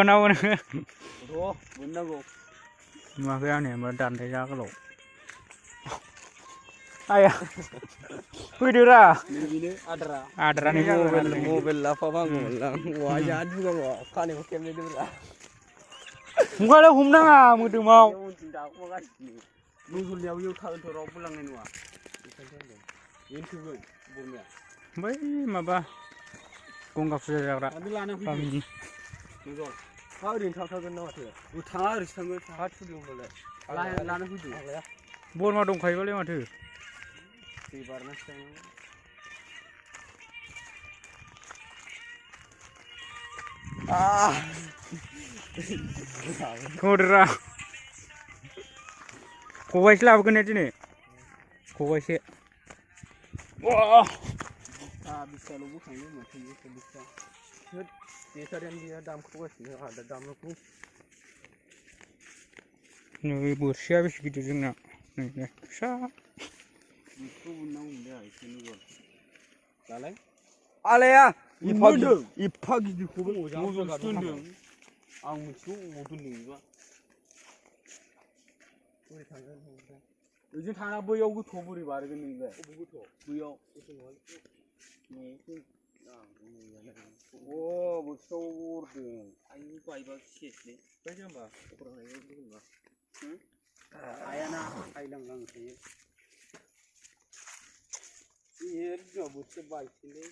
बोनांगौ नोङो र' बोननांगौ नुवाखै आं होमबा दाननाय जागोलाव आया फैदोरा नैबेनो आद्रा आद्रानि जागोन मबाइल लाफाबांगौमोनलां जा दुगाबा खानायखौ खेबलेदोंब्रा ओंखायनो हमनाङा मोदोमाव नजलनियाव इयाव थागोनथ' रावबो लांनाय नङा बेनो थोगोन बरमाया बै माबा गंगा फुजा जाग्रा लाना गामिनि नजल मा ओरैनो थाबथागोन ना माथो थाङा ओरैसो थांगोन हा थुदों होनबालाय लाना फैदो बोरमा दंखायोबालाय माथो दै बारनासो थांनांगौ थोदोरा खबाइसे लाबोगोन ने दिनै खबाइसे बिसथाल' बोखांनो माथो बिसथा बेटारियानो गैया दामख'गासिनो आदा दामखौ नै बोरसिया बेसे गिदिर जोंना नै फिसा बेखौ मोननांगौमोनलै एसे नजल दालाय आलाया एफा गिदिरखौबो नजलसो दोनदों आं मिथिगौ अबाव दोनदों बेबा बोरै थांगोन ओजों थांना बैयाव गोथौआव बोरै बारगोन नोंलाय अबाव गोथौ बैयाव गोथौ नङा बोथोराव हरदों आयु बायबा सेसलै बायदि होनबा फरायनायबा हायाना हायलांलां थायो बिमा बोथिया बायसैलै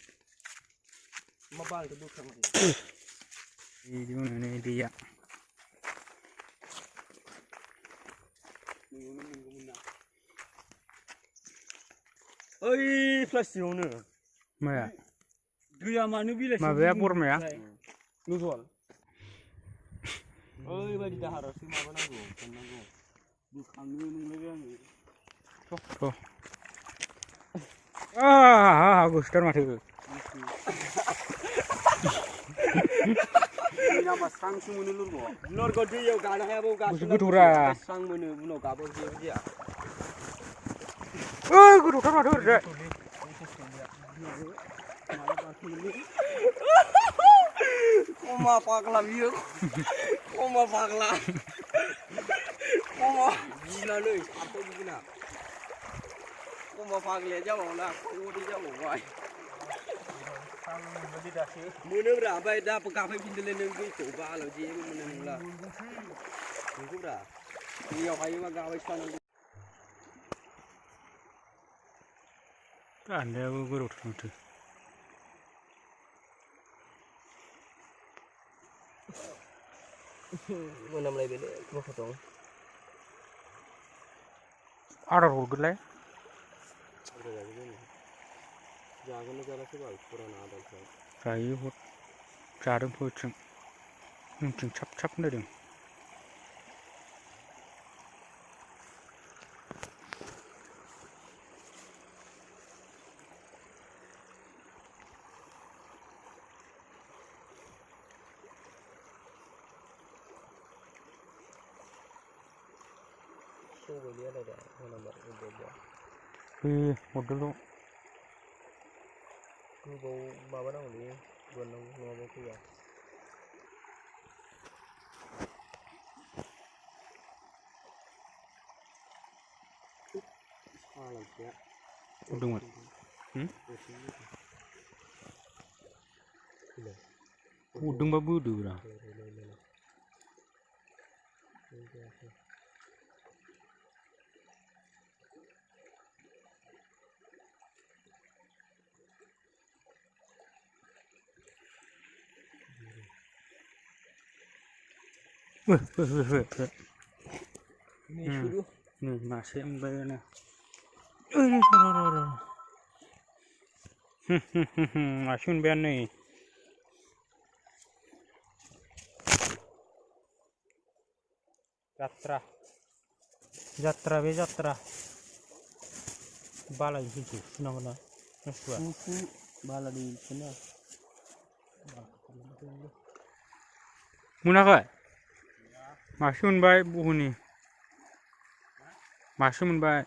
मा बालखौ बोखांनो बिदि मोनो दैया नोंनो मोनगौमोन ना ओइ प्लास्टिकआवनो माया दैया मानो बेलासियाव माबाया बरमाया नजल ओरैबायदि दाहारावसो माबानांगौ बोननांगौ बोखांनो नंलायबाय आङो गोसोथार माथो स्रांसो मोनो लरग' दैयाव गानो हायाबाबो गोथौरा स्रां मोनो उनाव गाबाबो जेबो जाया गोथौथार माथो ओरैजाय कमा फाग्ला बियो कमा फाग्ला कमा गिनानै सारफाव बिदिना कमा फाग्लाया जाबावला खदै जाबावबाय मोनोब्रा ओमफ्राय दा गाफैफिनदोलै नों दैखौ बालाव जेबो मोननाय नंला नंगौब्रा दैयाव हायोबा गाबायसो थानांगौ गान्दायाबो गोलावथार माथो मोनामलायबायलै माखादों आदार हरगोरलाय जागोन जालासो बाल फुराना आदारफ्रा जायो हर जादों फोरथिं उनथिं साब साब होनलायदों हरदोल' गोबाव माबानांगौलै बोननांगौ नङाबा फैया हरदोंमोन हरदोंबा बोदोब्रा नै मासे मोनबायानो मासे मोनबायानो नै जात्रा बे जात्रा बालाय फैसै सुनांगौ ना सुवा बालानि ना मोनाखै मासे मोनबाय बुहुनि मासे मोनबाय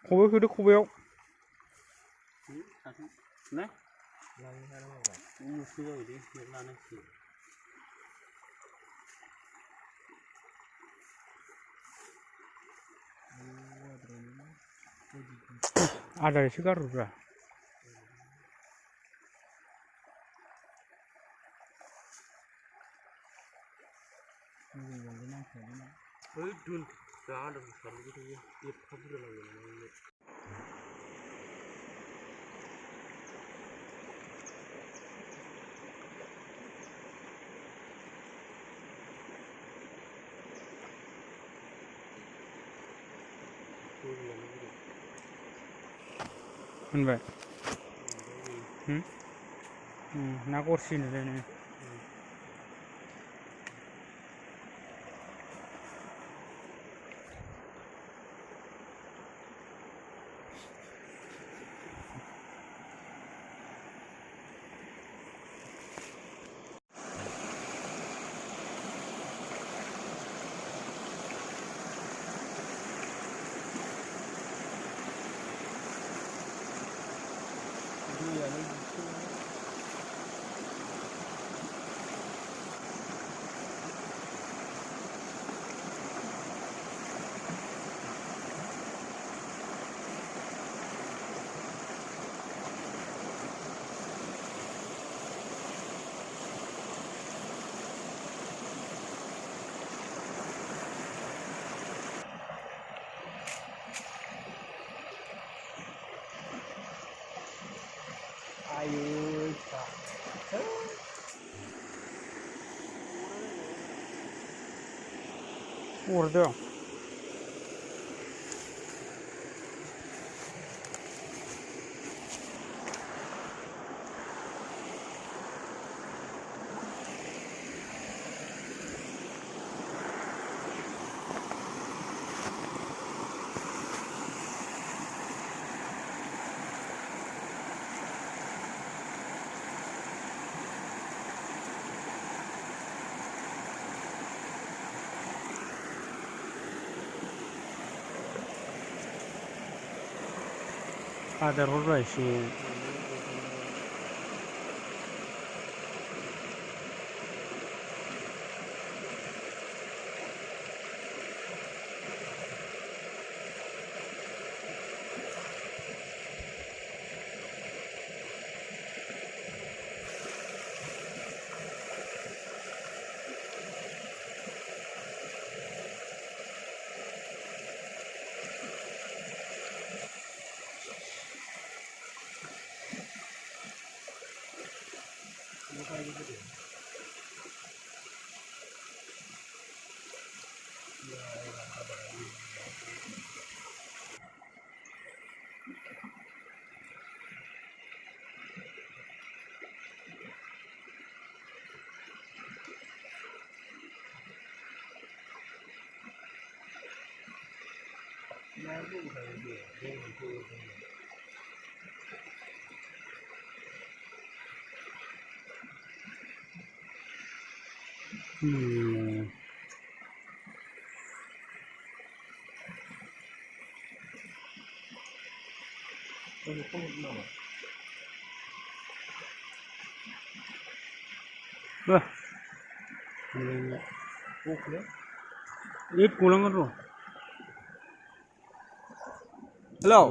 खबायाव सोदो खबायाव Musuh ini mana sih? Ada sih kan udah. Dun, ada besar gitu ya. Itu kabur lagi. Enggak. Nak kursi ni. Ayo, Urdu. Ada roda sih. Bah, ini pulang kan lo? Hello.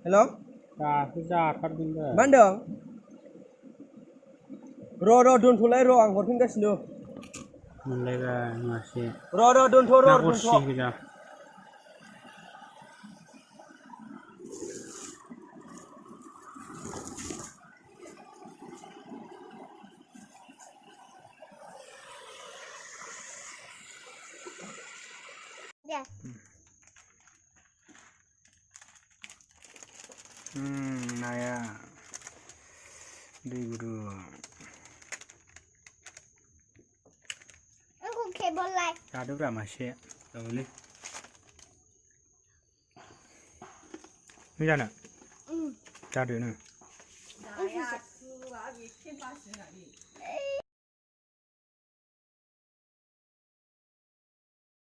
Hello. Sudah kan benda. Bandung. Don thulai ang horfin gasino. Mulai kan masih. Don thoro Nak kursi kita. Ya. Naya. Di guru. Aku kabel light. Ada berapa masih? Tahu ni? Ni mana? Ada ni. Eh.